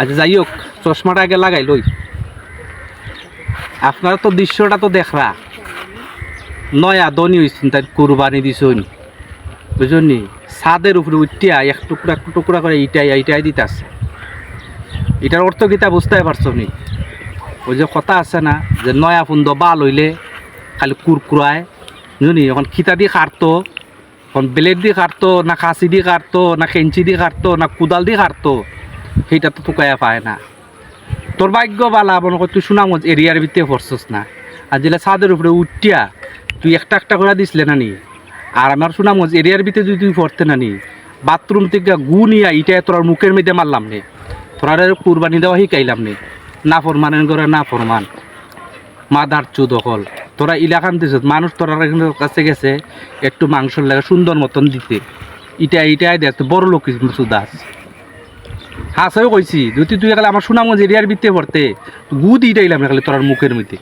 আচ্ছা যাই হোক, চশমাটা আগে লাগাই লই। আপনারা তো দৃশ্যটা তো দেখরা, নয়া ধনী হয়েছেন, তাই কুরবানি দিছুন বুঝুন নি। ছাদের উপরে উঠিয়া এক টুকরা করে ইটাই দিতেছে। এটার অর্থ কিতা বুঝতে পারছো নি? ওই যে কথা আছে না, যে নয়া ফুন্দ বাল হইলে খালি কুরকুরায় বুঝুনি। এখন খিতা দিয়ে কাটতো, এখন ব্লেড দিয়ে কাটতো না, কাঁচি দিয়ে কাটতো না, খেঞ্চি দিয়ে কাটতো না, কোদাল দিয়ে কাটতো, সেইটা তো টুকাইয়া পায় না। তোর ভাগ্য বালা মনে কর তুই সুনামগঞ্জ এরিয়ার ভিতরে পড়ছস না, আর যেটা ছাদের উপরে উঠিয়া তুই একটা করে দিসলে না নি। আর আমার সুনামগঞ্জ এরিয়ার ভিতরে যদি তুই পড়তে না নি, বাথরুম থেকে গু নিয়া ইটাই তোর মুখের মধ্যে মারলাম নে, তোরা কুরবানি দেওয়া শিকাইলাম নে। না ফরমানের করে না ফরমান মাদার চুদ হল। তোরা ইলাকান দিস মানুষ তোরা কাছে গেছে একটু মাংসর লাগে সুন্দর মতন দিতে, ইটাই দেয় বড় লোক সুদাস। হাসাও কইছি যদি তুই গেলে আমার সুনামগঞ্জ এরিয়ার ভিতরে পড়তে গু দিটাইলাম না খালি তোর মুখের মধ্যে।